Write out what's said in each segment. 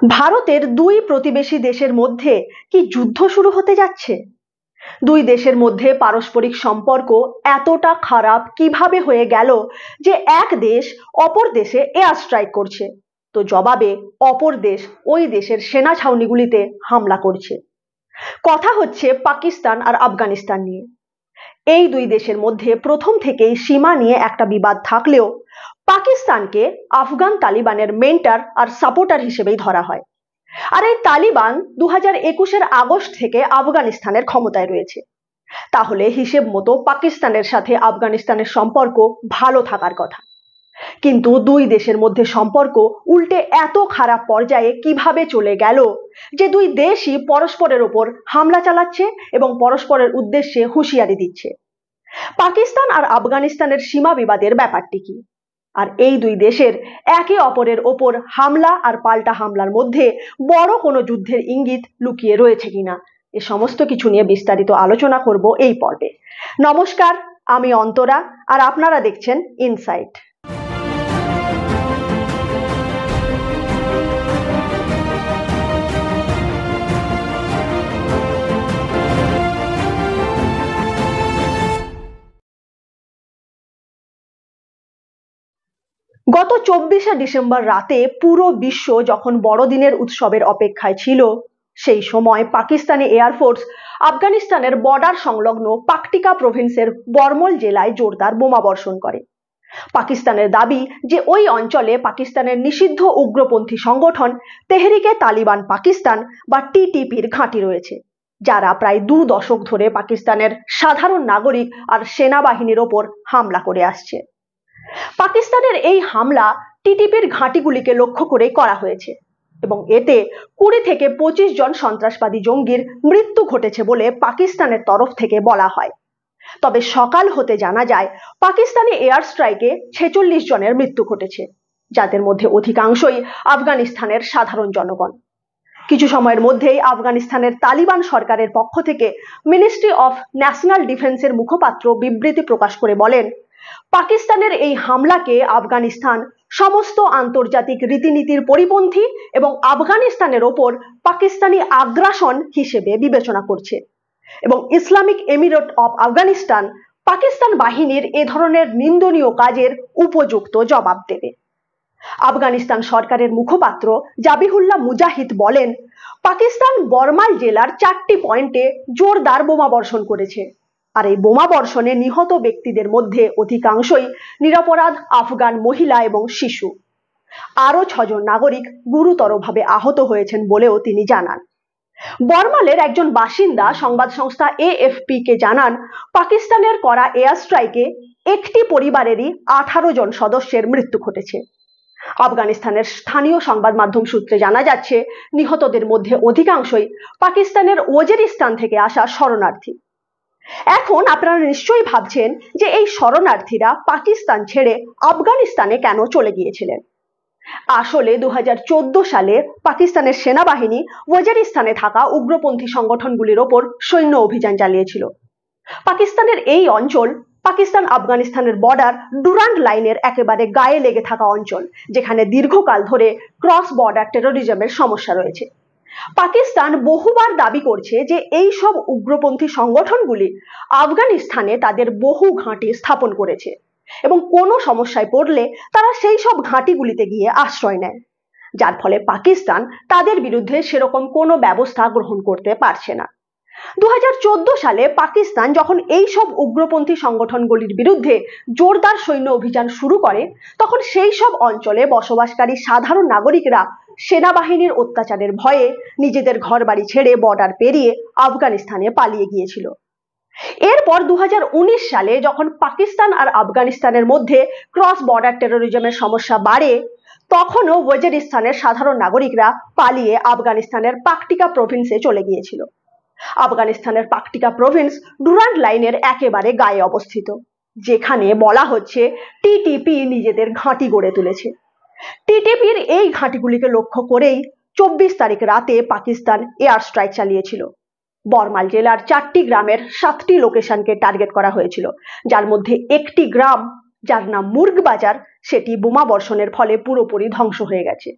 ভারতের দুই প্রতিবেশী দেশের মধ্যে কি যুদ্ধ শুরু হতে যাচ্ছে? দুই দেশের মধ্যে পারস্পরিক সম্পর্ক এতটা খারাপ কিভাবে হয়ে গেল যে এক দেশ অপর দেশে এয়ার স্ট্রাইক করছে, তো জবাবে অপর দেশ ওই দেশের সেনা ছাউনিগুলিতে হামলা করছে। কথা হচ্ছে পাকিস্তান আর আফগানিস্তান নিয়ে। এই দুই দেশের মধ্যে প্রথম থেকেই সীমা নিয়ে একটা বিবাদ থাকলেও পাকিস্তানকে আফগান তালিবানের মেন্টর আর সাপোর্টার হিসেবেই ধরা হয়। আর এই তালিবান 2021-এর আগস্ট থেকে আফগানিস্তানের ক্ষমতায় রয়েছে। তাহলে হিসেব মতো পাকিস্তানের সাথে আফগানিস্তানের সম্পর্ক ভালো থাকার কথা, কিন্তু দুই দেশের মধ্যে সম্পর্ক উল্টে এত খারাপ পর্যায়ে কিভাবে চলে গেল যে দুই দেশই পরস্পরের ওপর হামলা চালাচ্ছে এবং পরস্পরের উদ্দেশ্যে হুঁশিয়ারি দিচ্ছে। পাকিস্তান আর আফগানিস্তানের সীমা বিবাদের ব্যাপারটি কি, আর এই দুই দেশের একে অপরের ওপর হামলা আর পাল্টা হামলার মধ্যে বড় কোনো যুদ্ধের ইঙ্গিত লুকিয়ে রয়েছে কিনা, এ সমস্ত কিছু নিয়ে বিস্তারিত আলোচনা করব এই পর্বে। নমস্কার, আমি অন্তরা আর আপনারা দেখছেন ইনসাইট। গত 24শে ডিসেম্বর রাতে পুরো বিশ্ব যখন বড়দিনের উৎসবের অপেক্ষায় ছিল, সেই সময় পাকিস্তানি এয়ারফোর্স আফগানিস্তানের বর্ডার সংলগ্ন পাকটিকা প্রভিন্সের বর্মল জেলায় জোরদার বোমা বর্ষণ করে। পাকিস্তানের দাবি যে ওই অঞ্চলে পাকিস্তানের নিষিদ্ধ উগ্রপন্থী সংগঠন তেহরিকে তালিবান পাকিস্তান বা টিটিপির ঘাঁটি রয়েছে, যারা প্রায় 2 দশক ধরে পাকিস্তানের সাধারণ নাগরিক আর সেনাবাহিনীর ওপর হামলা করে আসছে। পাকিস্তানের এই হামলা টিটিপির ঘাঁটিগুলিকে লক্ষ্য করে করা হয়েছে এবং এতে 20 থেকে 25 জন সন্ত্রাসবাদী জঙ্গির মৃত্যু ঘটেছে বলে পাকিস্তানের তরফ থেকে বলা হয়। তবে সকাল হতে জানা যায় পাকিস্তানি এয়ার স্ট্রাইকে 46 জনের মৃত্যু ঘটেছে, যাদের মধ্যে অধিকাংশই আফগানিস্তানের সাধারণ জনগণ। কিছু সময়ের মধ্যেই আফগানিস্তানের তালিবান সরকারের পক্ষ থেকে মিনিস্ট্রি অফ ন্যাশনাল ডিফেন্সের মুখপাত্র বিবৃতি প্রকাশ করে বলেন, পাকিস্তানের এই হামলাকে আফগানিস্তান সমস্ত আন্তর্জাতিক রীতিনীতির পরিপন্থী এবং আফগানিস্তানের ওপর পাকিস্তানি আগ্রাসন হিসেবে বিবেচনা করছে এবং Islamic Emirate of Afghanistan Pakistan বাহিনীর এ ধরনের নিন্দনীয় কাজের উপযুক্ত জবাব দেবে। আফগানিস্তান সরকারের মুখপাত্র জাবিহুল্লাহ মুজাহিদ বলেন, পাকিস্তান বর্মাল জেলার 4টি পয়েন্টে জোরদার বোমা বর্ষণ করেছে, আর এই বোমা বর্ষণে নিহত ব্যক্তিদের মধ্যে অধিকাংশই নিরপরাধ আফগান মহিলা এবং শিশু। আরো 6 জন নাগরিক গুরুতরভাবে আহত হয়েছেন বলেও তিনি জানান। বর্মালের একজন বাসিন্দা সংবাদ সংস্থা এএফপি কে জানান, পাকিস্তানের করা এয়ার স্ট্রাইকে একটি পরিবারেরই 18 জন সদস্যের মৃত্যু ঘটেছে। আফগানিস্তানের স্থানীয় সংবাদ মাধ্যম সূত্রে জানা যাচ্ছে, নিহতদের মধ্যে অধিকাংশই পাকিস্তানের ওয়াজিরিস্তান থেকে আসা শরণার্থী। এখন আপনারা নিশ্চয়ই ভাবছেন যে এই শরণার্থীরা পাকিস্তান ছেড়ে আফগানিস্তানে কেন চলে গিয়েছিলেন। আসলে 2014 সালে পাকিস্তানের সেনাবাহিনী ওয়াজিরিস্তানে থাকা উগ্রপন্থী সংগঠনগুলির ওপর সৈন্য অভিযান চালিয়েছিল। পাকিস্তানের এই অঞ্চল পাকিস্তান আফগানিস্তানের বর্ডার ডুরান্ড লাইনের একেবারে গায়ে লেগে থাকা অঞ্চল, যেখানে দীর্ঘকাল ধরে ক্রস বর্ডার টেরোরিজমের সমস্যা রয়েছে। পাকিস্তান বহুবার দাবি করছে যে এই সব উগ্রপন্থী সংগঠনগুলি আফগানিস্তানে তাদের বহু ঘাঁটি স্থাপন করেছে এবং কোনো সমস্যায় পড়লে তারা সেই সব ঘাঁটিগুলিতে গিয়ে আশ্রয় নেয়, যার ফলে পাকিস্তান তাদের বিরুদ্ধে সেরকম কোনো ব্যবস্থা গ্রহণ করতে পারছে না। 2014 সালে পাকিস্তান যখন এই সব উগ্রপন্থী সংগঠনগুলির বিরুদ্ধে জোরদার সৈন্য অভিযান শুরু করে, তখন সেই সব অঞ্চলে বসবাসকারী সাধারণ নাগরিকরা সেনাবাহিনীর অত্যাচারের ভয়ে নিজেদের ঘরবাড়ি ছেড়ে বর্ডার পেরিয়ে আফগানিস্তানে পালিয়ে গিয়েছিল। এরপর 2019 সালে যখন পাকিস্তান আর আফগানিস্তানের মধ্যে ক্রস বর্ডার টেরোরিজমের সমস্যা বাড়ে, তখনও ওয়াজিরিস্তানের সাধারণ নাগরিকরা পালিয়ে আফগানিস্তানের পাকটিকা প্রভিন্সে চলে গিয়েছিল। আফগানিস্তানের পাকটিকা প্রভিন্স ডুরান্ড লাইনের একেবারে গায়ে অবস্থিত, যেখানে বলা হচ্ছে টিটিপি নিজেদের ঘাঁটি গড়ে তুলেছে। টিটিপির এই ঘাঁটিগুলিকে লক্ষ্য করেই 24 তারিখ রাতে পাকিস্তান এয়ার স্ট্রাইক চালিয়েছিল। বর্মাল জেলার 4টি গ্রামের 7টি লোকেশনকে টার্গেট করা হয়েছিল, যার মধ্যে একটি গ্রাম, যার নাম মুর্গ বাজার, সেটি বোমা বর্ষণের ফলে পুরোপুরি ধ্বংস হয়ে গেছে।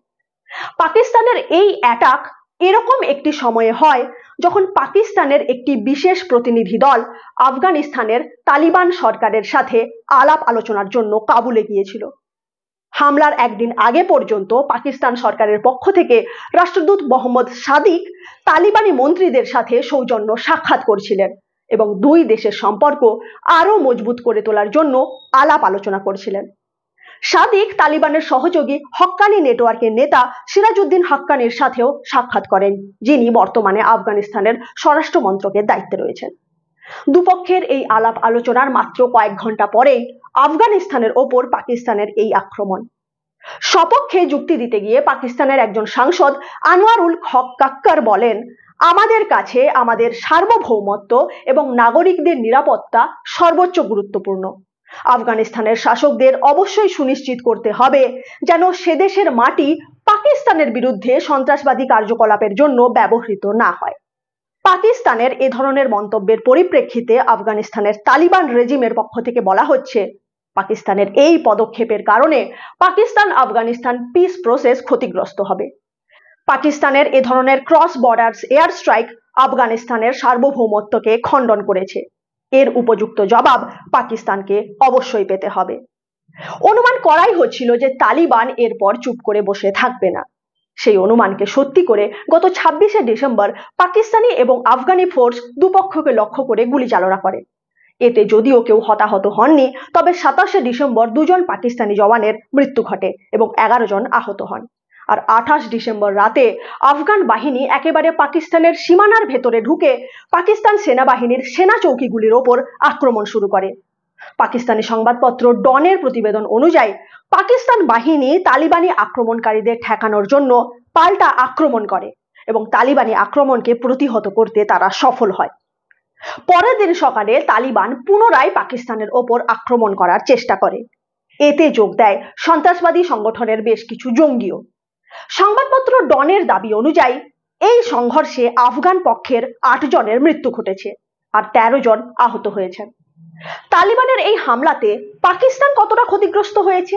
পাকিস্তানের এই অ্যাটাক এরকম একটি সময়ে হয় যখন পাকিস্তানের একটি বিশেষ প্রতিনিধি দল আফগানিস্তানের তালিবান সরকারের সাথে আলাপ আলোচনার জন্য কাবুলে গিয়েছিল। হামলার একদিন আগে পর্যন্ত পাকিস্তান সরকারের পক্ষ থেকে রাষ্ট্রদূত মোহাম্মদ সাদিক তালিবানি মন্ত্রীদের সাথে সৌজন্য সাক্ষাৎ করছিলেন এবং দুই দেশের সম্পর্ক আরো মজবুত করে তোলার জন্য আলাপ আলোচনা করছিলেন। সাদিক তালিবানের সহযোগী হক্কানি নেটওয়ার্কের নেতা সিরাজউদ্দিন হাক্কানির সাথেও সাক্ষাৎ করেন, যিনি বর্তমানে আফগানিস্তানের স্বরাষ্ট্র মন্ত্রকের দায়িত্বে রয়েছেন। দুপক্ষের এই আলাপ আলোচনার মাত্র কয়েক ঘন্টা পরেই আফগানিস্তানের ওপর পাকিস্তানের এই আক্রমণ। সপক্ষে যুক্তি দিতে গিয়ে পাকিস্তানের একজন সাংসদ আনোয়ারুল হক কাক্কার বলেন, আমাদের কাছে আমাদের সার্বভৌমত্ব এবং নাগরিকদের নিরাপত্তা সর্বোচ্চ গুরুত্বপূর্ণ। আফগানিস্তানের শাসকদের অবশ্যই সুনিশ্চিত করতে হবে যেন সে দেশের মাটি পাকিস্তানের বিরুদ্ধে সন্ত্রাসবাদী কার্যকলাপের জন্য ব্যবহৃত না হয়। পাকিস্তানের এ ধরনের মন্তব্যের পরিপ্রেক্ষিতে আফগানিস্তানের তালিবান রেজিমের পক্ষ থেকে বলা হচ্ছে, পাকিস্তানের এই পদক্ষেপের কারণে পাকিস্তান আফগানিস্তান পিস প্রসেস ক্ষতিগ্রস্ত হবে। পাকিস্তানের এ ধরনের ক্রস বর্ডার এয়ার স্ট্রাইক আফগানিস্তানের সার্বভৌমত্বকে খণ্ডন করেছে। এর উপযুক্ত জবাব পাকিস্তানকে অবশ্যই পেতে হবে। অনুমান করাই হচ্ছিল যে তালিবান এরপর চুপ করে বসে থাকবে না। সেই অনুমানকে সত্যি করে গত 26শে ডিসেম্বর পাকিস্তানি এবং আফগানি ফোর্স দুপক্ষকে লক্ষ্য করে গুলি চালনা করে। এতে যদিও কেউ হতাহত হননি, তবে 27শে ডিসেম্বর দুজন পাকিস্তানি জওয়ানের মৃত্যু ঘটে এবং 11 জন আহত হন। আর 28 ডিসেম্বর রাতে আফগান বাহিনী একেবারে পাকিস্তানের সীমানার ভেতরে ঢুকে পাকিস্তান সেনাবাহিনীর সেনা চৌকিগুলির ওপর আক্রমণ শুরু করে। পাকিস্তানি সংবাদপত্র ডনের প্রতিবেদন অনুযায়ী পাকিস্তান বাহিনী তালিবানি আক্রমণকারীদের ঠেকানোর জন্য পাল্টা আক্রমণ করে এবং তালিবানি আক্রমণকে প্রতিহত করতে তারা সফল হয়। পরের দিন সকালে তালিবান পুনরায় পাকিস্তানের ওপর আক্রমণ করার চেষ্টা করে। এতে যোগ দেয় সন্ত্রাসবাদী সংগঠনের বেশ কিছু জঙ্গিও। সংবাদপত্র ডনের দাবি অনুযায়ী এই সংঘর্ষে আফগান পক্ষের 8 জনের মৃত্যু ঘটেছে আর 13 জন আহত হয়েছেন। তালিবানের এই হামলাতে পাকিস্তান কতটা ক্ষতিগ্রস্ত হয়েছে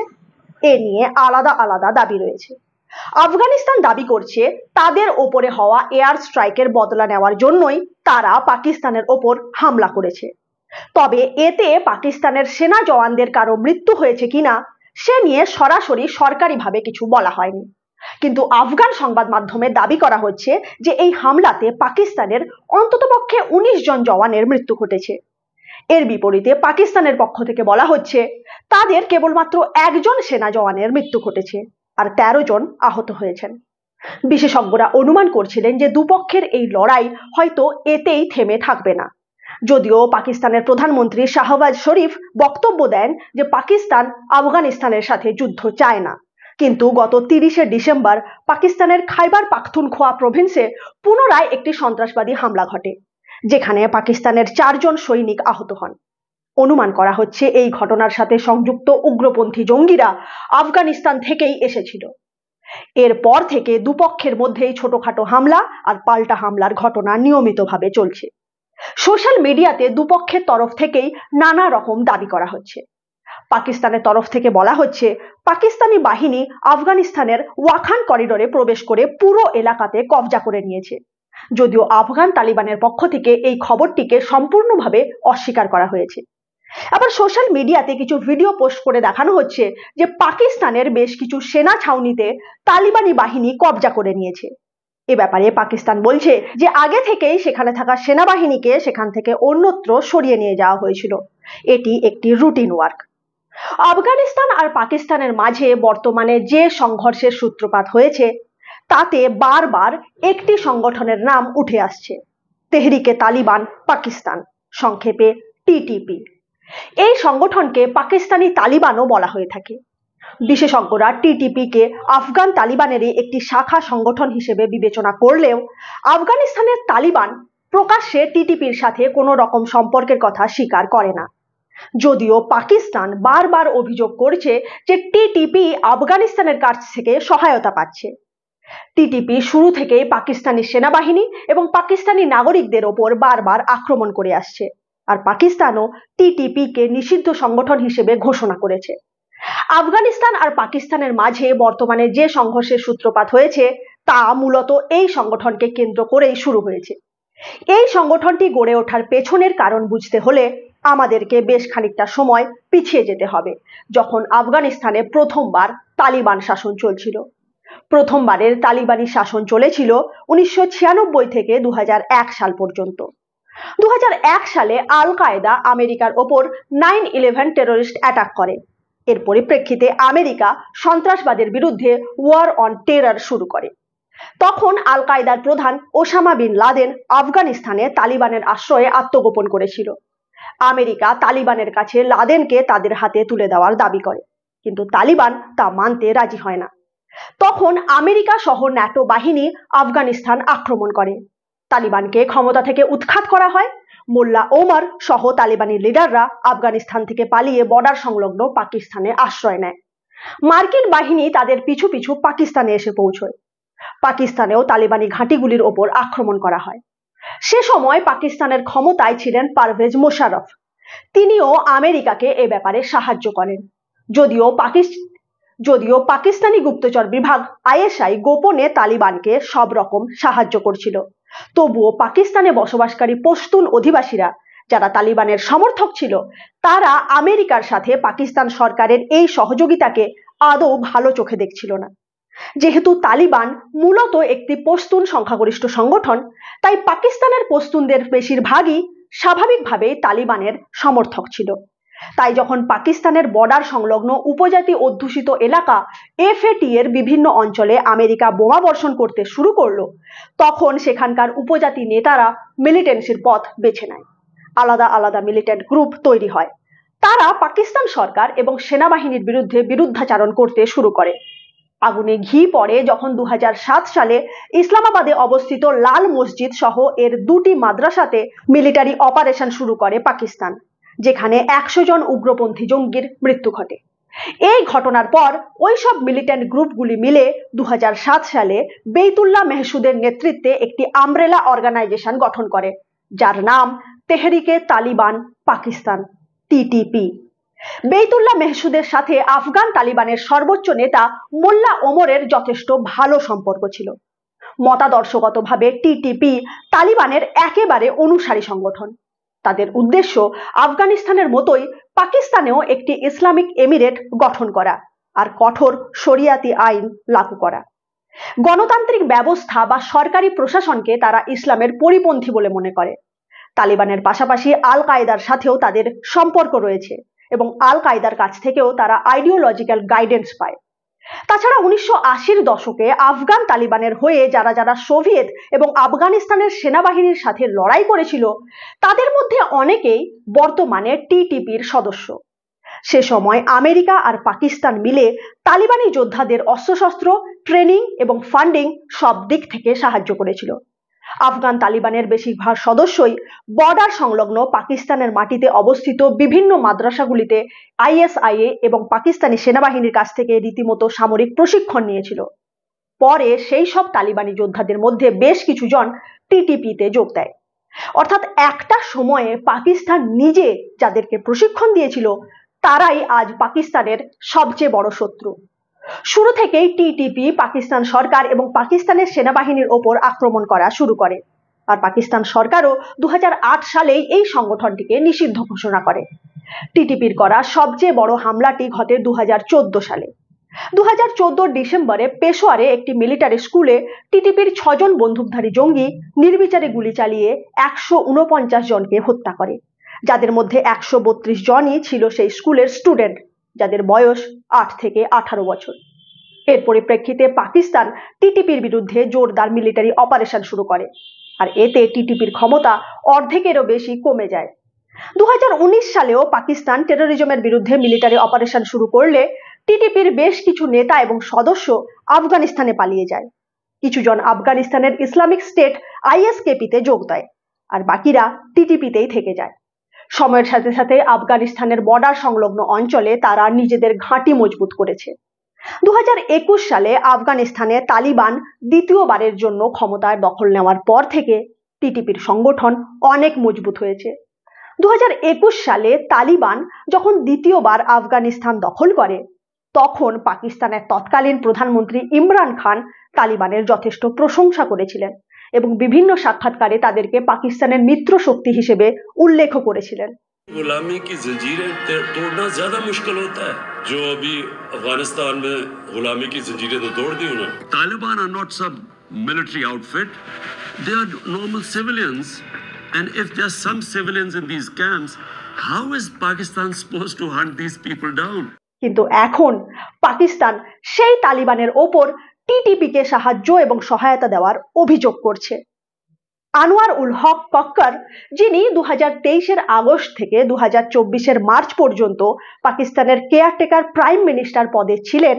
এ নিয়ে আলাদা আলাদা দাবি রয়েছে। আফগানিস্তান দাবি করছে তাদের ওপরে হওয়া এয়ার স্ট্রাইকের বদলা নেওয়ার জন্যই তারা পাকিস্তানের ওপর হামলা করেছে। তবে এতে পাকিস্তানের সেনা জওয়ানদের কারো মৃত্যু হয়েছে কিনা সে নিয়ে সরাসরি সরকারিভাবে কিছু বলা হয়নি। কিন্তু আফগান সংবাদ মাধ্যমে দাবি করা হচ্ছে যে এই হামলাতে পাকিস্তানের অন্ততপক্ষে 19 জন জওয়ানের মৃত্যু ঘটেছে। এর বিপরীতে পাকিস্তানের পক্ষ থেকে বলা হচ্ছে তাদের কেবলমাত্র 1 জন সেনা জওয়ানের মৃত্যু ঘটেছে আর 13 জন আহত হয়েছেন। বিশেষজ্ঞরা অনুমান করছিলেন যে দুপক্ষের এই লড়াই হয়তো এতেই থেমে থাকবে না। যদিও পাকিস্তানের প্রধানমন্ত্রী শাহবাজ শরীফ বক্তব্য দেন যে পাকিস্তান আফগানিস্তানের সাথে যুদ্ধ চায় না, কিন্তু গত 30শে ডিসেম্বর পাকিস্তানের খাইবার পাখতুনখোয়া প্রভিন্সে পুনরায় একটি সন্ত্রাসবাদী হামলা ঘটে, যেখানে পাকিস্তানের 4 জন সৈনিক আহত হন। অনুমান করা হচ্ছে এই ঘটনার সাথে সংযুক্ত উগ্রপন্থী জঙ্গিরা আফগানিস্তান থেকেই এসেছিল। এরপর থেকে দুপক্ষের মধ্যেই ছোটখাটো হামলা আর পাল্টা হামলার ঘটনা নিয়মিতভাবে চলছে। সোশ্যাল মিডিয়াতে দুপক্ষের তরফ থেকেই নানা রকম দাবি করা হচ্ছে। পাকিস্তানের তরফ থেকে বলা হচ্ছে পাকিস্তানি বাহিনী আফগানিস্তানের ওয়াখান করিডোরে প্রবেশ করে পুরো এলাকাতে কবজা করে নিয়েছে, যদিও আফগান তালিবানের পক্ষ থেকে এই খবরটিকে সম্পূর্ণভাবে অস্বীকার করা হয়েছে। আবার সোশ্যাল মিডিয়াতে কিছু ভিডিও পোস্ট করে দেখানো হচ্ছে যে পাকিস্তানের বেশ কিছু সেনা ছাউনিতে তালিবানি বাহিনী কবজা করে নিয়েছে। এ ব্যাপারে পাকিস্তান বলছে যে আগে থেকেই সেখানে থাকা সেনাবাহিনীকে সেখান থেকে অন্যত্র সরিয়ে নিয়ে যাওয়া হয়েছিল। এটি একটি রুটিন ওয়ার্ক। আফগানিস্তান আর পাকিস্তানের মাঝে বর্তমানে যে সংঘর্ষের সূত্রপাত হয়েছে তাতে বারবার একটি সংগঠনের নাম উঠে আসছে, তেহরিকে তালিবান পাকিস্তান, সংক্ষেপে টিটিপি। এই সংগঠনকে পাকিস্তানি তালিবানও বলা হয়ে থাকে। বিশেষজ্ঞরা টিটিপিকে আফগান তালিবানেরই একটি শাখা সংগঠন হিসেবে বিবেচনা করলেও আফগানিস্তানের তালিবান প্রকাশ্যে টিটিপির সাথে কোনো রকম সম্পর্কের কথা স্বীকার করে না। যদিও পাকিস্তান বারবার অভিযোগ করছে যে টিটিপি আফগানিস্তানের কাছ থেকে সহায়তা পাচ্ছে। টিটিপি শুরু থেকেই পাকিস্তানি সেনাবাহিনী এবং পাকিস্তানি নাগরিকদের ওপর বারবার আক্রমণ করে আসছে, আর পাকিস্তানও টিটিপিকে নিষিদ্ধ সংগঠন হিসেবে ঘোষণা করেছে। আফগানিস্তান আর পাকিস্তানের মাঝে বর্তমানে যে সংঘর্ষের সূত্রপাত হয়েছে তা মূলত এই সংগঠনকে কেন্দ্র করেই শুরু হয়েছে। এই সংগঠনটি গড়ে ওঠার পেছনের কারণ বুঝতে হলে আমাদেরকে বেশ খানিকটা সময় পিছিয়ে যেতে হবে, যখন আফগানিস্তানে প্রথমবার তালিবান শাসন চলছিল। প্রথমবারের তালিবানি শাসন চলেছিল 1996 থেকে 2001 সাল পর্যন্ত। 2001 সালে আল কায়দা আমেরিকার ওপর 9/11 টেররিস্ট অ্যাটাক করে। এর পরিপ্রেক্ষিতে আমেরিকা সন্ত্রাসবাদের বিরুদ্ধে ওয়ার অন টেরর শুরু করে। তখন আল কায়দার প্রধান ওসামা বিন লাদেন আফগানিস্তানে তালিবানের আশ্রয়ে আত্মগোপন করেছিল। আমেরিকা তালিবানের কাছে লাদেনকে তাদের হাতে তুলে দেওয়ার দাবি করে, কিন্তু তালিবান তা মানতে রাজি হয় না। তখন আমেরিকা সহ ন্যাটো বাহিনী আফগানিস্তান আক্রমণ করে। তালিবানকে ক্ষমতা থেকে উৎখাত করা হয়। মোল্লা ওমর সহ তালিবানি লিডাররা আফগানিস্তান থেকে পালিয়ে বর্ডার সংলগ্ন পাকিস্তানে আশ্রয় নেয়। মার্কিন বাহিনী তাদের পিছু পিছু পাকিস্তানে এসে পৌঁছয়। পাকিস্তানেও তালিবানি ঘাঁটিগুলির ওপর আক্রমণ করা হয়। সে সময় পাকিস্তানের ক্ষমতায় ছিলেন পারভেজ মোশাররফ। তিনিও আমেরিকাকে এ ব্যাপারে সাহায্য করেন। যদিও পাকিস্তানি গুপ্তচর বিভাগ আইএসআই গোপনে তালিবানকে সব রকম সাহায্য করছিল, তবুও পাকিস্তানে বসবাসকারী পশতুন অধিবাসীরা যারা তালিবানের সমর্থক ছিল, তারা আমেরিকার সাথে পাকিস্তান সরকারের এই সহযোগিতাকে আদৌ ভালো চোখে দেখছিল না। যেহেতু তালিবান মূলত একটি পশতুন সংখ্যাগরিষ্ঠ সংগঠন, তাই পাকিস্তানের পশতুনদের বেশিরভাগই স্বাভাবিকভাবেই তালিবানের সমর্থক ছিল। তাই যখন পাকিস্তানের বর্ডার সংলগ্ন উপজাতি অধ্যুষিত এলাকা এফএটি এর বিভিন্ন অঞ্চলে আমেরিকা বোমা বর্ষণ করতে শুরু করলো, তখন সেখানকার উপজাতি নেতারা মিলিটেন্সির পথ বেছে নেয়। আলাদা আলাদা মিলিটেন্ট গ্রুপ তৈরি হয়। তারা পাকিস্তান সরকার এবং সেনাবাহিনীর বিরুদ্ধে বিরুদ্ধাচারণ করতে শুরু করে। আগুনে ঘি পড়ে যখন 2007 সালে ইসলামাবাদে অবস্থিত লাল মসজিদ সহ এর দুটি মাদ্রাসাতে মিলিটারি অপারেশন শুরু করে পাকিস্তান, যেখানে 100 জন উগ্রপন্থী জঙ্গির মৃত্যু ঘটে। এই ঘটনার পর ওইসব মিলিটেন্ট গ্রুপগুলি মিলে 2007 সালে বেইতুল্লাহ মেহসুদের নেতৃত্বে একটি আমব্রেলা অর্গানাইজেশন গঠন করে, যার নাম তেহরিকে তালিবান পাকিস্তান, টিটিপি। বেইতুল্লাহ মেহসুদের সাথে আফগান তালিবানের সর্বোচ্চ নেতা মোল্লা ওমরের যথেষ্ট ভালো সম্পর্ক ছিল। মতাদর্শগতভাবে টিটিপি তালিবানের একেবারে অনুসারী সংগঠন। তাদের উদ্দেশ্য আফগানিস্তানের মতোই পাকিস্তানেও একটি ইসলামিক এমিরেট গঠন করা আর কঠোর শরিয়াতি আইন লাগু করা। গণতান্ত্রিক ব্যবস্থা বা সরকারি প্রশাসনকে তারা ইসলামের পরিপন্থী বলে মনে করে। তালিবানের পাশাপাশি আল কায়দার সাথেও তাদের সম্পর্ক রয়েছে এবং আল কায়দার কাছ থেকেও তারা আইডিওলজিক্যাল গাইডেন্স পায়। তাছাড়া 1980-র দশকে আফগান তালিবানের হয়ে যারা যারা সোভিয়েত এবং আফগানিস্তানের সেনাবাহিনীর সাথে লড়াই করেছিল, তাদের মধ্যে অনেকেই বর্তমানে টিটিপির সদস্য। সে সময় আমেরিকা আর পাকিস্তান মিলে তালিবানি যোদ্ধাদের অস্ত্রশস্ত্র, ট্রেনিং এবং ফান্ডিং সব দিক থেকে সাহায্য করেছিল। আফগান তালিবানের বেশিরভাগ সদস্যই বর্ডার সংলগ্ন পাকিস্তানের মাটিতে অবস্থিত বিভিন্ন মাদ্রাসাগুলিতে আইএসআইএ এবং পাকিস্তানি সেনাবাহিনীর কাছ থেকে রীতিমতো সামরিক প্রশিক্ষণ নিয়েছিল। পরে সেই সব তালিবানি যোদ্ধাদের মধ্যে বেশ কিছু জন টিটিপিতে যোগ দেয়। অর্থাৎ একটা সময়ে পাকিস্তান নিজে যাদেরকে প্রশিক্ষণ দিয়েছিল, তারাই আজ পাকিস্তানের সবচেয়ে বড় শত্রু। শুরু থেকেই টিটিপি পাকিস্তান সরকার এবং পাকিস্তানের সেনাবাহিনীর ওপর আক্রমণ করা শুরু করে, আর পাকিস্তান সরকারও 2008 সালেই এই সংগঠনটিকে নিষিদ্ধ ঘোষণা করে। টিটিপির করা সবচেয়ে বড় হামলাটি ঘটে 2014 সালে। 2014 ডিসেম্বরে পেশোয়ারে একটি মিলিটারি স্কুলে টিটিপির 6 জন বন্দুকধারী জঙ্গি নির্বিচারে গুলি চালিয়ে 149 জনকে হত্যা করে, যাদের মধ্যে 132 জনই ছিল সেই স্কুলের স্টুডেন্ট, যাদের বয়স 8 থেকে 18 বছর। এর পরিপ্রেক্ষিতে পাকিস্তান টিটিপির বিরুদ্ধে জোরদার মিলিটারি অপারেশন শুরু করে, আর এতে টিটিপির ক্ষমতা অর্ধেকেরও বেশি কমে যায়। 2019 সালেও পাকিস্তান টেরোরিজমের বিরুদ্ধে মিলিটারি অপারেশন শুরু করলে টিটিপির বেশ কিছু নেতা এবং সদস্য আফগানিস্তানে পালিয়ে যায়। কিছুজন আফগানিস্তানের ইসলামিক স্টেট আইএসকেপিতে যোগ দেয়, আর বাকিরা টিটিপিতেই থেকে যায়। সময়ের সাথে সাথে আফগানিস্তানের বর্ডার সংলগ্ন অঞ্চলে তারা নিজেদের ঘাঁটি মজবুত করেছে। 2021 সালে আফগানিস্তানে তালিবান দ্বিতীয়বারের জন্য ক্ষমতার দখল নেওয়ার পর থেকে টিটিপির সংগঠন অনেক মজবুত হয়েছে। 2021 সালে তালিবান যখন দ্বিতীয়বার আফগানিস্তান দখল করে তখন পাকিস্তানের তৎকালীন প্রধানমন্ত্রী ইমরান খান তালিবানের যথেষ্ট প্রশংসা করেছিলেন এবং বিভিন্ন সাক্ষাৎকারে তাদেরকে পাকিস্তানের মিত্র শক্তি হিসেবে উল্লেখ করেছিলেন। गुलामी की जंजीरें तोड़ना ज्यादा मुश्किल होता है। जो अभी अफगानिस्तान में गुलामी की जंजीरें तो तोड़ दी उन्होंने। तालिबान आर नॉट सब military outfit, they are normal civilians, and if there are some civilians in these camps, how is Pakistan supposed to hunt these people down? কিন্তু এখন পাকিস্তান সেই তালিবানের ওপর টিটিপিকে সাহায্য এবং সহায়তা দেওয়ার অভিযোগ করছে। আনোয়ার উল হক কক্কর, যিনি 2023 আগস্ট থেকে 2024 মার্চ পর্যন্ত পাকিস্তানের কেয়ারটেকার প্রাইম মিনিস্টার পদে ছিলেন,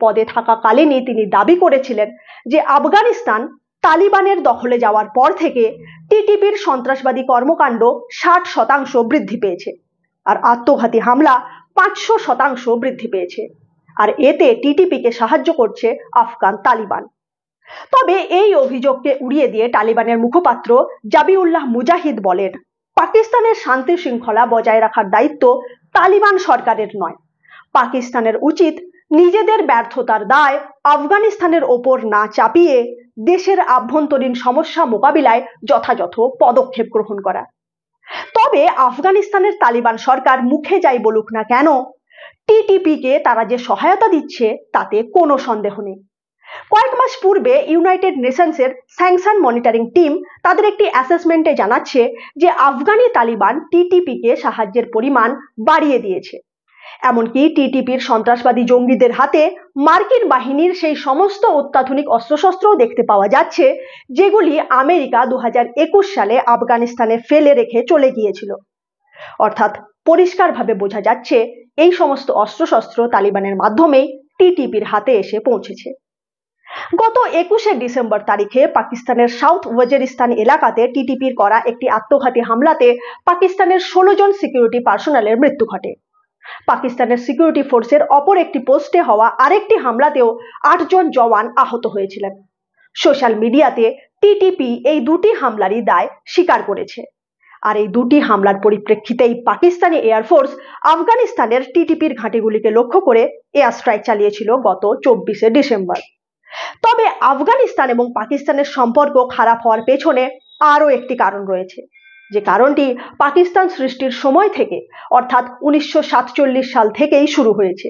পদে থাকাকালীনই তিনি দাবি করেছিলেন যে আফগানিস্তান তালিবানের দখলে যাওয়ার পর থেকে টিটিপির সন্ত্রাসবাদী কর্মকাণ্ড 60% বৃদ্ধি পেয়েছে আর আত্মঘাতী হামলা 500% বৃদ্ধি পেয়েছে, আর এতে টিটিপিকে সাহায্য করছে আফগান তালিবান। তবে এই অভিযোগকে উড়িয়ে দিয়ে তালিবানের মুখপাত্র জাবিউল্লাহ মুজাহিদ বলেন, পাকিস্তানের শান্তি শৃঙ্খলা বজায় রাখার দায়িত্ব তালিবান সরকারের নয়। পাকিস্তানের উচিত নিজেদের ব্যর্থতার দায় আফগানিস্তানের ওপর না চাপিয়ে দেশের আভ্যন্তরীণ সমস্যা মোকাবিলায় যথাযথ পদক্ষেপ গ্রহণ করা। তবে আফগানিস্তানের তালিবান সরকার মুখে যাই বলুক না কেন, টিটিপিকে তারা যে সহায়তা দিচ্ছে তাতে কোনো সন্দেহ নেই। কয়েক মাস পূর্বে ইউনাইটেড নেশনসের স্যাংশন মনিটরিং টিম তাদের একটি অ্যাসেসমেন্টে জানাচ্ছে যে আফগানি তালিবান টিটিপিকে সাহায্যের পরিমাণ বাড়িয়ে দিয়েছে। এমনকি টিটিপির সন্ত্রাসবাদী জঙ্গিদের হাতে মার্কিন বাহিনীর সেই সমস্ত অত্যাধুনিক অস্ত্রশস্ত্রও দেখতে পাওয়া যাচ্ছে যেগুলি আমেরিকা 2021 সালে আফগানিস্তানে ফেলে রেখে চলে গিয়েছিল। অর্থাৎ পরিষ্কারভাবে বোঝা যাচ্ছে এই সমস্ত অস্ত্রশস্ত্র তালিবানের মাধ্যমেই টিটিপির হাতে এসে পৌঁছেছে। গত 21শে ডিসেম্বর তারিখে পাকিস্তানের সাউথ ওয়াজিরিস্তান এলাকাতে টিটিপির করা একটি আত্মঘাতী হামলাতে পাকিস্তানের 16 জন সিকিউরিটি পার্সোনালের মৃত্যু ঘটে। পাকিস্তানের সিকিউরিটি ফোর্সের অপর একটি পোস্টে হওয়া আরেকটি হামলাতেও 8 জন জওয়ান আহত হয়েছিলেন। সোশ্যাল মিডিয়াতে টিটিপি এই দুটি হামলারই দায় স্বীকার করেছে। আর এই দুটি হামলার পরিপ্রেক্ষিতেই পাকিস্তানি এয়ারফোর্স আফগানিস্তানের টিটিপির ঘাঁটিগুলিকে লক্ষ্য করে এয়ার স্ট্রাইক চালিয়েছিল গত 24শে ডিসেম্বর। তবে আফগানিস্তান এবং পাকিস্তানের সম্পর্ক খারাপ হওয়ার পেছনে আরও একটি কারণ রয়েছে, যে কারণটি পাকিস্তান সৃষ্টির সময় থেকে অর্থাৎ 1947 সাল থেকেই শুরু হয়েছে।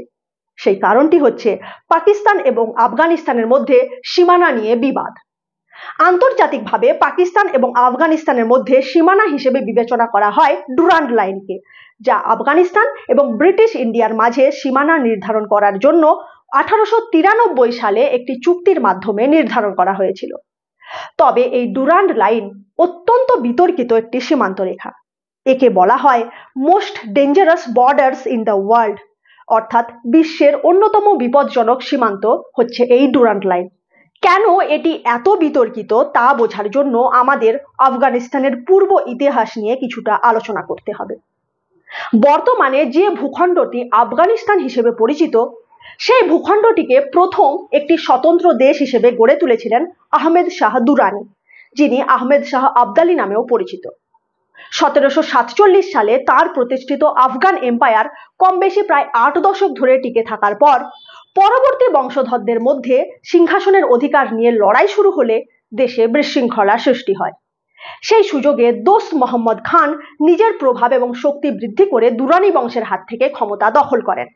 সেই কারণটি হচ্ছে পাকিস্তান এবং আফগানিস্তানের মধ্যে সীমানা নিয়ে বিবাদ। আন্তর্জাতিকভাবে পাকিস্তান এবং আফগানিস্তানের মধ্যে সীমানা হিসেবে বিবেচনা করা হয় ডুরান্ড লাইনকে, যা আফগানিস্তান এবং ব্রিটিশ ইন্ডিয়ার মাঝে সীমানা নির্ধারণ করার জন্য 1893 সালে একটি চুক্তির মাধ্যমে নির্ধারণ করা হয়েছিল। তবে এই ডুরান্ড লাইন অত্যন্ত বিতর্কিত একটি সীমান্ত রেখা। একে বলা হয় most dangerous borders in the world, অর্থাৎ বিশ্বের অন্যতম বিপজ্জনক সীমান্ত হচ্ছে এই ডুরান্ড লাইন। কেন এটি এত বিতর্কিত তা বোঝার জন্য আমাদের আফগানিস্তানের পূর্ব ইতিহাস নিয়ে কিছুটা আলোচনা করতে হবে। বর্তমানে যে ভূখণ্ডটি আফগানিস্তান হিসেবে পরিচিত, সেই ভূখণ্ডটিকে প্রথম একটি স্বতন্ত্র দেশ হিসেবে গড়ে তুলেছিলেন আহমেদ শাহ দুরানি, যিনি আহমেদ শাহ আবদালি নামেও পরিচিত। 1747 সালে তার প্রতিষ্ঠিত আফগান এম্পায়ার কম বেশি প্রায় 8 দশক ধরে টিকে থাকার পর পরবর্তী বংশধরদের মধ্যে সিংহাসনের অধিকার নিয়ে লড়াই শুরু হলে দেশে বিশৃঙ্খলা সৃষ্টি হয়। সেই সুযোগে দোস্ত মোহাম্মদ খান নিজের প্রভাব এবং শক্তি বৃদ্ধি করে দুরানি বংশের হাত থেকে ক্ষমতা দখল করেন।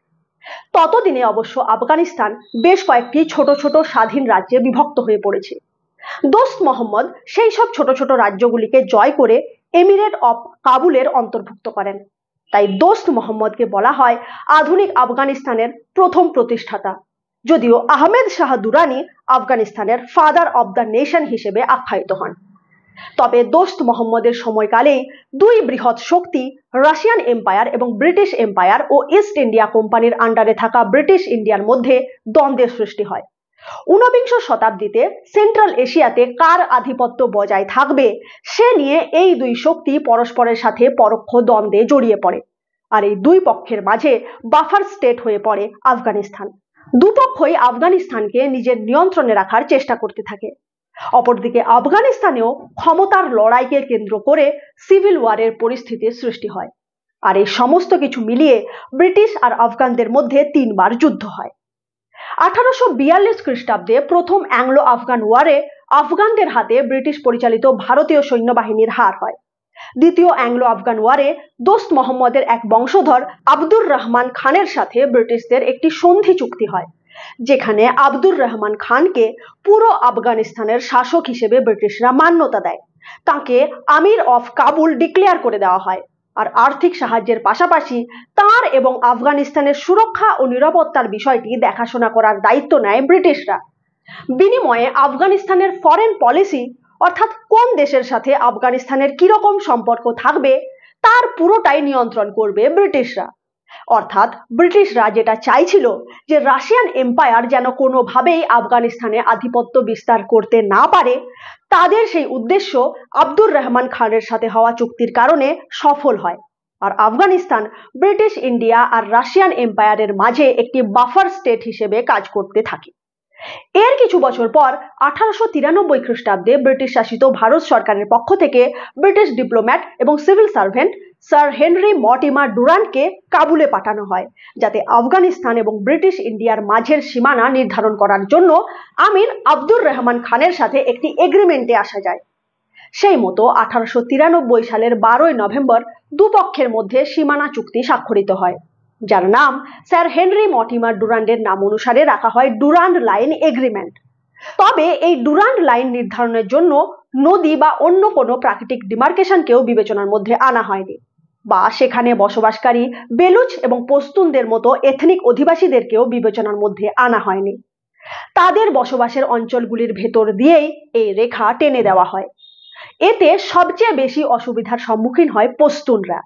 ততদিনে অবশ্য আফগানিস্তান বেশ কয়েকটি ছোট ছোট স্বাধীন রাজ্যে বিভক্ত হয়ে পড়েছে। দোস্ত মোহাম্মদ সেই সব ছোট ছোট রাজ্যগুলিকে জয় করে এমিরেট অফ কাবুলের অন্তর্ভুক্ত করেন। তাই দোস্ত মোহাম্মদকে বলা হয় আধুনিক আফগানিস্তানের প্রথম প্রতিষ্ঠাতা, যদিও আহমেদ শাহ দুরানি আফগানিস্তানের ফাদার অব দ্য নেশন হিসেবে আখ্যায়িত হন। তবে দোস্ত মোহাম্মদের সময়কালেই দুই বৃহৎ শক্তি রাশিয়ান এম্পায়ার এবং ব্রিটিশ এম্পায়ার ও ইস্ট ইন্ডিয়া কোম্পানির আন্ডারে থাকা ব্রিটিশ ইন্ডিয়ার মধ্যে দ্বন্দ্বের সৃষ্টি হয়। 19বিংশ শতাব্দীতে সেন্ট্রাল এশিয়াতে কার আধিপত্য বজায় থাকবে সে নিয়ে এই দুই শক্তি পরস্পরের সাথে পরোক্ষ দ্বন্দ্বে জড়িয়ে পড়ে, আর এই দুই পক্ষের মাঝে বাফার স্টেট হয়ে পড়ে আফগানিস্তান। দুপক্ষই আফগানিস্তানকে নিজের নিয়ন্ত্রণে রাখার চেষ্টা করতে থাকে। অপরদিকে আফগানিস্তানেও ক্ষমতার লড়াইকে কেন্দ্র করে সিভিল ওয়ারের পরিস্থিতির সৃষ্টি হয়। আর এই সমস্ত কিছু মিলিয়ে ব্রিটিশ আর আফগানদের মধ্যে 3 বার যুদ্ধ হয়। 1842 খ্রিস্টাব্দে প্রথম অ্যাংলো আফগান ওয়ারে আফগানদের হাতে ব্রিটিশ পরিচালিত ভারতীয় সৈন্যবাহিনীর হার হয়। দ্বিতীয় অ্যাংলো আফগান ওয়ারে দোস্ত মোহাম্মদের এক বংশধর আব্দুর রহমান খানের সাথে ব্রিটিশদের একটি সন্ধি চুক্তি হয়, যেখানে আব্দুর রহমান খানকে পুরো আফগানিস্তানের শাসক হিসেবে ব্রিটিশরা মান্যতা দেয়। তাকে আমির অফ কাবুল ডিক্লেয়ার করে দেওয়া হয়। আর আর্থিক সাহায্যের পাশাপাশি তার এবং আফগানিস্তানের সুরক্ষা ও নিরাপত্তার বিষয়টি দেখাশোনা করার দায়িত্ব নেয় ব্রিটিশরা। বিনিময়ে আফগানিস্তানের ফরেন পলিসি, অর্থাৎ কোন দেশের সাথে আফগানিস্তানের কিরকম সম্পর্ক থাকবে তার পুরোটাই নিয়ন্ত্রণ করবে ব্রিটিশরা। অর্থাৎ ব্রিটিশরা যেটা চাইছিল যে রাশিয়ান এম্পায়ার যেন কোনোভাবেই আফগানিস্তানে আধিপত্য বিস্তার করতে না পারে, তাদের সেই উদ্দেশ্য আব্দুর রহমান খানের সাথে হওয়া চুক্তির কারণে সফল হয়। আর আফগানিস্তান ব্রিটিশ ইন্ডিয়া আর রাশিয়ান এম্পায়ারের মাঝে একটি বাফার স্টেট হিসেবে কাজ করতে থাকে। এর কিছু বছর পর 1893 খ্রিস্টাব্দে ব্রিটিশ শাসিত ভারত সরকারের পক্ষ থেকে ব্রিটিশ ডিপ্লোম্যাট এবং civil servant Sir Henry Mortimer ডুরান্টকে কাবুলে পাঠানো হয়, যাতে আফগানিস্তান এবং ব্রিটিশ ইন্ডিয়ার মাঝের সীমানা নির্ধারণ করার জন্য আমির আব্দুর রহমান খানের সাথে একটি এগ্রিমেন্টে আসা যায়। সেই মতো 1893 সালের 12 নভেম্বর দুপক্ষের মধ্যে সীমানা চুক্তি স্বাক্ষরিত হয়, যার নাম স্যার হেনরি মর্টিমার ডুরান্টের নাম অনুসারে রাখা হয় ডুরান্ট লাইন এগ্রিমেন্ট। তবে এই ডুরান্ট লাইন নির্ধারণের জন্য নদী বা অন্য কোনো প্রাকৃতিক ডিমার্কেশনকেও বিবেচনার মধ্যে আনা হয়নি, বা সেখানে বসবাসকারী বেলুচ এবং পশতুনদের মতো এথনিক অধিবাসীদেরকেও বিবেচনার মধ্যে আনা হয়নি। তাদের বসবাসের অঞ্চলগুলির ভেতর দিয়েই এই রেখা টেনে দেওয়া হয়। এতে সবচেয়ে বেশি অসুবিধার সম্মুখীন হয় পশতুনরা।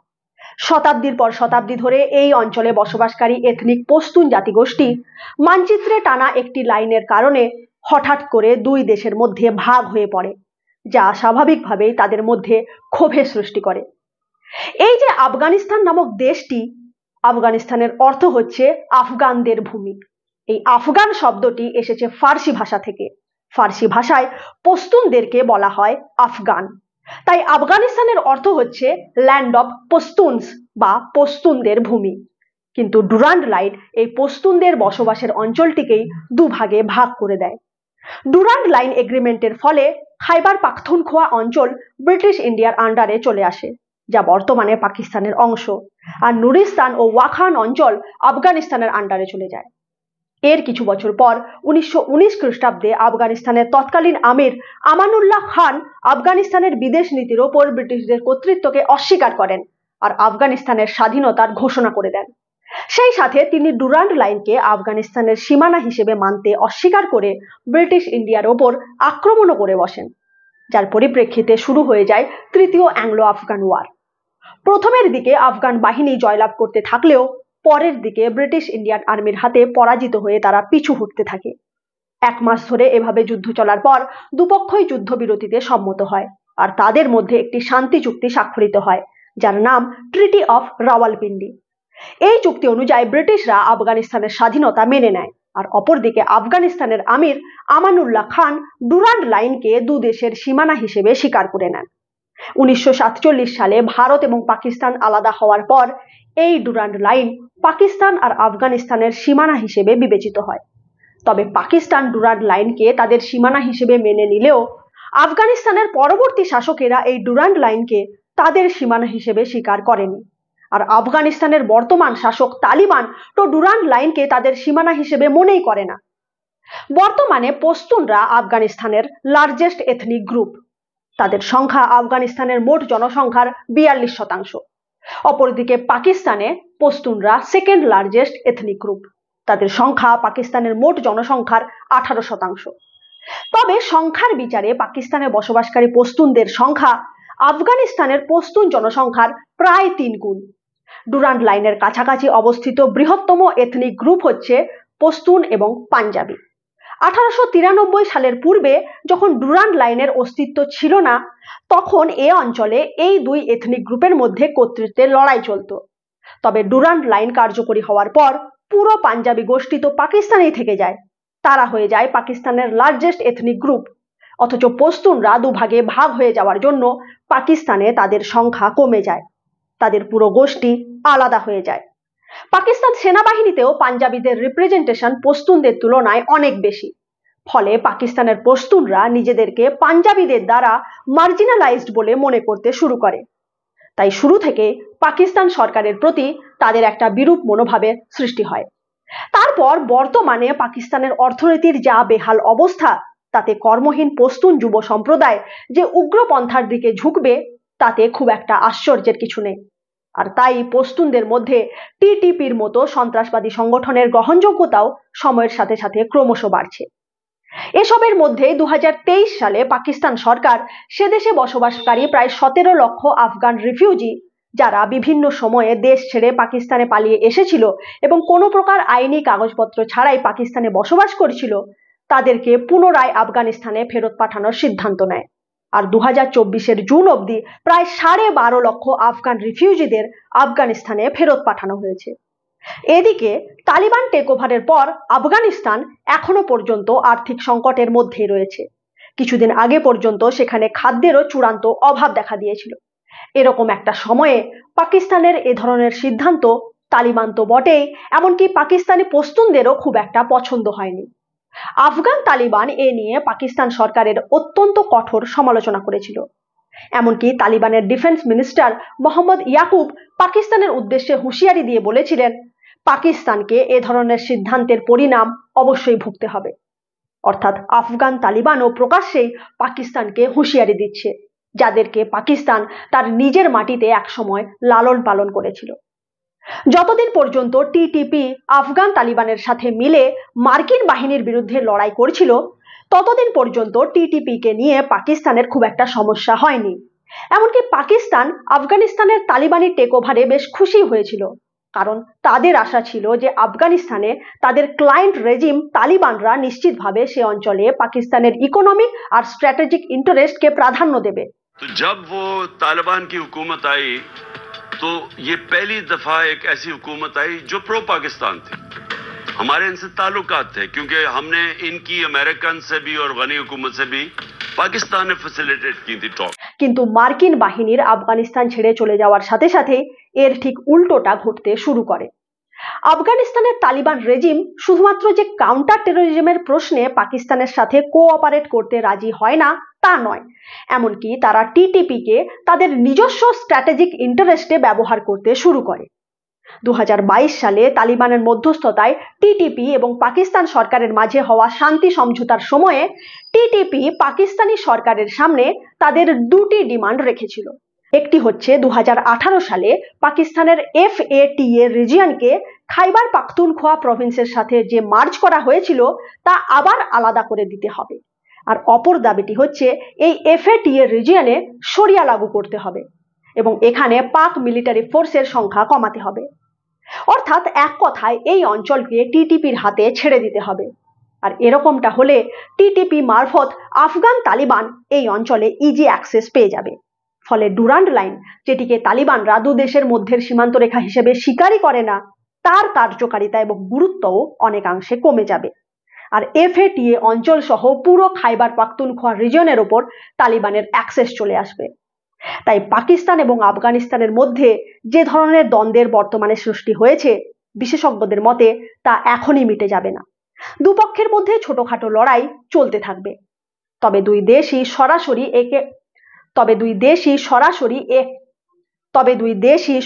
শতাব্দীর পর শতাব্দী ধরে এই অঞ্চলে বসবাসকারী এথনিক পশতুন জাতিগোষ্ঠী মানচিত্রে টানা একটি লাইনের কারণে হঠাৎ করে দুই দেশের মধ্যে ভাগ হয়ে পড়ে, যা স্বাভাবিকভাবেই তাদের মধ্যে ক্ষোভের সৃষ্টি করে। এই যে আফগানিস্তান নামক দেশটি, আফগানিস্তানের অর্থ হচ্ছে আফগানদের ভূমি। এই আফগান শব্দটি এসেছে ফার্সি ভাষা থেকে। ফার্সি ভাষায় পশতুনদেরকে বলা হয় আফগান। তাই আফগানিস্তানের অর্থ হচ্ছে ল্যান্ড অফ পশতুনস বা পশতুনদের ভূমি। কিন্তু ডুরান্ট লাইন এই পশতুনদের বসবাসের অঞ্চলটিকেই দুভাগে ভাগ করে দেয়। ডুরান্ট লাইন এগ্রিমেন্টের ফলে খাইবার পাখতুনখোয়া অঞ্চল ব্রিটিশ ইন্ডিয়ার আন্ডারে চলে আসে, যা বর্তমানে পাকিস্তানের অংশ, আর নুরিস্তান ও ওয়াখান অঞ্চল আফগানিস্তানের আন্ডারে চলে যায়। এর কিছু বছর পর 1919 খ্রিস্টাব্দে আফগানিস্তানের তৎকালীন আমির আমানুল্লাহ খান আফগানিস্তানের বিদেশ নীতির ওপর ব্রিটিশদের কর্তৃত্বকে অস্বীকার করেন আর আফগানিস্তানের স্বাধীনতার ঘোষণা করে দেন। সেই সাথে তিনি ডুরান্ট লাইনকে আফগানিস্তানের সীমানা হিসেবে মানতে অস্বীকার করে ব্রিটিশ ইন্ডিয়ার ওপর আক্রমণও করে বসেন, যার পরিপ্রেক্ষিতে শুরু হয়ে যায় তৃতীয় অ্যাংলো আফগান ওয়ার। প্রথমের দিকে আফগান বাহিনী জয়লাভ করতে থাকলেও পরের দিকে ব্রিটিশ ইন্ডিয়ান আর্মির হাতে পরাজিত হয়ে তারা পিছু হটতে থাকে। 1 মাস ধরে এভাবে যুদ্ধ চলার পর দুপক্ষই যুদ্ধবিরতিতে সম্মত হয় আর তাদের মধ্যে একটি শান্তি চুক্তি স্বাক্ষরিত হয়, যার নাম ট্রিটি অফ রাওয়ালপিন্ডি। এই চুক্তি অনুযায়ী ব্রিটিশরা আফগানিস্তানের স্বাধীনতা মেনে নেয়, আর অপরদিকে আফগানিস্তানের আমির আমানুল্লাহ খান ডুরান্ট লাইনকে দুদেশের সীমানা হিসেবে স্বীকার করে নেন। 1947 সালে ভারত এবং পাকিস্তান আলাদা হওয়ার পর এই ডুরান্ট লাইন পাকিস্তান আর আফগানিস্তানের সীমানা হিসেবে বিবেচিত হয়। তবে পাকিস্তান ডুরান্ট লাইনকে তাদের সীমানা হিসেবে মেনে নিলেও আফগানিস্তানের পরবর্তী শাসকেরা এই ডুরান্ট লাইনকে তাদের সীমানা হিসেবে স্বীকার করেনি। আর আফগানিস্তানের বর্তমান শাসক তালিবান তো ডুরান্ট লাইনকে তাদের সীমানা হিসেবে মনেই করে না। বর্তমানে পশতুনরা আফগানিস্তানের লার্জেস্ট এথনিক গ্রুপ। তাদের সংখ্যা আফগানিস্তানের মোট জনসংখ্যার 42%। অপরদিকে পাকিস্তানে পশতুনরা সেকেন্ড লার্জেস্ট এথনিক গ্রুপ। তাদের সংখ্যা পাকিস্তানের মোট জনসংখ্যার 18%। তবে সংখ্যার বিচারে পাকিস্তানে বসবাসকারী পশতুনদের সংখ্যা আফগানিস্তানের পশতুন জনসংখ্যার প্রায় 3 গুণ। ডুরান্ট লাইনের কাছাকাছি অবস্থিত বৃহত্তম এথনিক গ্রুপ হচ্ছে পশতুন এবং পাঞ্জাবি। 1893 সালের পূর্বে যখন ডুরান্ট লাইনের অস্তিত্ব ছিল না, তখন এ অঞ্চলে এই দুই এথনিক গ্রুপের মধ্যে কর্তৃত্বের লড়াই চলত। তবে ডুরান্ট লাইন কার্যকরী হওয়ার পর পুরো পাঞ্জাবি গোষ্ঠী তো পাকিস্তানেই থেকে যায়। তারা হয়ে যায় পাকিস্তানের লার্জেস্ট এথনিক গ্রুপ। অথচ পশতুনরা দুভাগে ভাগ হয়ে যাওয়ার জন্য পাকিস্তানে তাদের সংখ্যা কমে যায়, তাদের পুরো গোষ্ঠী আলাদা হয়ে যায়। পাকিস্তান সেনাবাহিনীতেও পাঞ্জাবিদের রিপ্রেজেন্টেশন পশতুনদের তুলনায় অনেক বেশি। ফলে পাকিস্তানের পশতুনরা নিজেদেরকে পাঞ্জাবিদের দ্বারা মার্জিনালাইজড বলে মনে করতে শুরু করে। তাই শুরু থেকে পাকিস্তান সরকারের প্রতি তাদের একটা বিরূপ মনোভাবের সৃষ্টি হয়। তারপর বর্তমানে পাকিস্তানের অর্থনীতির যা বেহাল অবস্থা, তাতে কর্মহীন পশতুন যুব সম্প্রদায় যে উগ্রপন্থার দিকে ঝুঁকবে তাতে খুব একটা আশ্চর্যের কিছু নেই। আর তাই পশতুনদের মধ্যে টিটিপির মতো সন্ত্রাসবাদী সংগঠনের গ্রহণযোগ্যতাও সময়ের সাথে সাথে ক্রমশ বাড়ছে। এসবের মধ্যে 2023 সালে পাকিস্তান সরকার সেদেশে বসবাসকারী প্রায় 17 লক্ষ আফগান রিফিউজি, যারা বিভিন্ন সময়ে দেশ ছেড়ে পাকিস্তানে পালিয়ে এসেছিল এবং কোনো প্রকার আইনি কাগজপত্র ছাড়াই পাকিস্তানে বসবাস করছিল, তাদেরকে পুনরায় আফগানিস্তানে ফেরত পাঠানোর সিদ্ধান্ত নেয়। আর 2024 জুন অবধি প্রায় 12.5 লক্ষ আফগান রিফিউজিদের আফগানিস্তানে ফেরত পাঠানো হয়েছে। এদিকে তালিবান টেকওভারের পর আফগানিস্তান এখনো পর্যন্ত আর্থিক সংকটের মধ্যেই রয়েছে। কিছুদিন আগে পর্যন্ত সেখানে খাদ্যেরও চূড়ান্ত অভাব দেখা দিয়েছিল। এরকম একটা সময়ে পাকিস্তানের এ ধরনের সিদ্ধান্ত তালিবান তো বটেই, এমনকি পাকিস্তানি পশতুনদেরও খুব একটা পছন্দ হয়নি। আফগান তালিবান এ নিয়ে পাকিস্তান সরকারের অত্যন্ত কঠোর সমালোচনা করেছিল। এমনকি তালিবানের ডিফেন্স মিনিস্টার মোহাম্মদ ইয়াকুব পাকিস্তানের উদ্দেশ্যে হুঁশিয়ারি দিয়ে বলেছিলেন, পাকিস্তানকে এ ধরনের সিদ্ধান্তের পরিণাম অবশ্যই ভুগতে হবে। অর্থাৎ আফগান তালিবানও প্রকাশ্যেই পাকিস্তানকে হুঁশিয়ারি দিচ্ছে, যাদেরকে পাকিস্তান তার নিজের মাটিতে একসময় লালন পালন করেছিল। যতদিন পর্যন্ত টিটিপি আফগান তালিবানের সাথে মিলে মার্কিন বাহিনীর বিরুদ্ধে লড়াই করছিল, ততদিন পর্যন্ত টিটিপিকে নিয়ে পাকিস্তানের খুব একটা সমস্যা হয়নি। এমনকি পাকিস্তান আফগানিস্তানের তালিবানি টেকওভারে বেশ খুশি হয়েছিল, কারণ তাদের আশা ছিল যে আফগানিস্তানে তাদের ক্লায়েন্ট রেজিম তালিবানরা নিশ্চিতভাবে সে অঞ্চলে পাকিস্তানের ইকোনমিক আর স্ট্র্যাটেজিক ইন্টারেস্টকে প্রাধান্য দেবে। तो जब वो तालिबान की हुकूमत आई तो ये पहली दफा एक ऐसी हुकूमत आई जो प्रो पाकिस्तान थी। हमारे इनसे ताल्लुकात थे क्योंकि हमने इनकी अमेरिकन से भी और गनी हुकूमत से भी पाकिस्तान ने फैसिलिटेट की थी टॉक। কিন্তু মার্কিন বাহিনীর আফগানিস্তান ছেড়ে চলে যাওয়ার সাথে সাথে এর ঠিক উল্টোটা ঘটতে শুরু করে। আফগানিস্তানের তালিবান রেজিম শুধুমাত্র যে কাউন্টার টেরোরিজমের প্রশ্নে পাকিস্তানের সাথে কোঅপারেট করতে রাজি হয় না তা নয়, এমনকি তারা টিটিপিকে তাদের নিজস্ব স্ট্র্যাটেজিক ইন্টারেস্টে ব্যবহার করতে শুরু করে। 2022 সালে তালিবানের মধ্যস্থতায় টিটিপি এবং পাকিস্তান সরকারের মাঝে হওয়া শান্তি সমঝোতার সময়ে টিটিপি পাকিস্তানি সরকারের সামনে তাদের দুটি ডিমান্ড রেখেছিল। একটি হচ্ছে 2018 সালে পাকিস্তানের FATA রিজিয়নকে খাইবার পাখতুনখোয়া প্রভিন্সের সাথে যে মার্জ করা হয়েছিল তা আবার আলাদা করে দিতে হবে। আর অপর দাবিটি হচ্ছে এই FATA রিজিয়নে শরিয়া লাগু করতে হবে এবং এখানে পাক মিলিটারি ফোর্সের সংখ্যা কমাতে হবে। অর্থাৎ এক কথায় এই অঞ্চলকে টিটিপির হাতে ছেড়ে দিতে হবে। আর এরকমটা হলে টিটিপি মারফত আফগান তালিবান এই অঞ্চলে ইজি অ্যাক্সেস পেয়ে যাবে। ফলে ডুরান্ড লাইন, যেটিকে তালিবানরা দু দেশের মধ্যের সীমান্ত রেখা হিসেবে স্বীকারই করে না, তার কার্যকারিতা এবং গুরুত্বও অনেকাংশে কমে যাবে। আর FATA অঞ্চল সহ পুরো খাইবার পাখতুনখোয়া রিজিয়নের ওপর তালিবানের অ্যাক্সেস চলে আসবে। তাই পাকিস্তান এবং আফগানিস্তানের মধ্যে যে ধরনের দ্বন্দ্বের বর্তমানে সৃষ্টি হয়েছে, বিশেষজ্ঞদের মতে তা এখনই মিটে যাবে না। দুপক্ষের মধ্যে ছোটখাটো লড়াই চলতে থাকবে, তবে দুই দেশই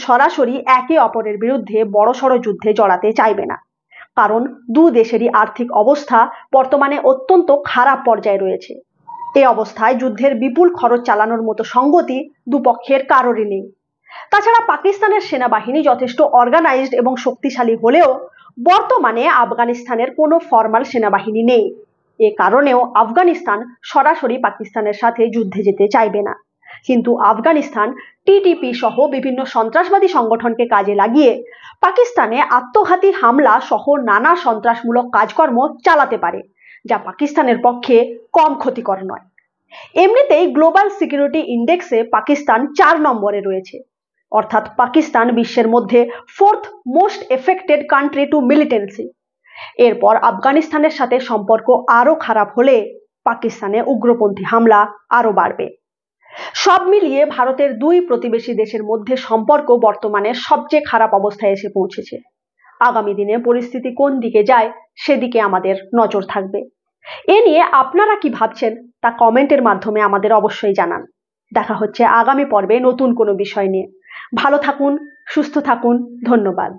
সরাসরি একে অপরের বিরুদ্ধে বড়সড় যুদ্ধে জড়াতে চাইবে না, কারণ দু দেশেরই আর্থিক অবস্থা বর্তমানে অত্যন্ত খারাপ পর্যায়ে রয়েছে। এই অবস্থায় যুদ্ধের বিপুল খরচ চালানোর মতো সঙ্গতি দুপক্ষের কারোরই নেই। তাছাড়া পাকিস্তানের সেনাবাহিনী যথেষ্ট অর্গানাইজড এবং শক্তিশালী হলেও বর্তমানে আফগানিস্তানের কোনো ফর্মাল সেনাবাহিনী নেই। এ কারণেও আফগানিস্তান সরাসরি পাকিস্তানের সাথে যুদ্ধে যেতে চাইবে না, কিন্তু আফগানিস্তান টিটিপি সহ বিভিন্ন সন্ত্রাসবাদী সংগঠনকে কাজে লাগিয়ে পাকিস্তানে আত্মঘাতী হামলা সহ নানা সন্ত্রাসমূলক কাজকর্ম চালাতে পারে, যা পাকিস্তানের পক্ষে কম ক্ষতিকর নয়। এমনিতেই গ্লোবাল সিকিউরিটি ইন্ডেক্সে পাকিস্তান 4 নম্বরে রয়েছে, অর্থাৎ পাকিস্তান বিশ্বের মধ্যে 4th most affected country to militancy. এরপর আফগানিস্তানের সাথে সম্পর্ক আরো খারাপ হলে পাকিস্তানে উগ্রপন্থী হামলা আরো বাড়বে। সব মিলিয়ে ভারতের দুই প্রতিবেশী দেশের মধ্যে সম্পর্ক বর্তমানে সবচেয়ে খারাপ অবস্থায় এসে পৌঁছেছে। আগামী দিনে পরিস্থিতি কোন দিকে যায় সেদিকে আমাদের নজর থাকবে। এ নিয়ে আপনারা কি ভাবছেন তা কমেন্টের মাধ্যমে আমাদের অবশ্যই জানান। দেখা হচ্ছে আগামী পর্বে নতুন কোনো বিষয় নিয়ে। ভালো থাকুন, সুস্থ থাকুন, ধন্যবাদ।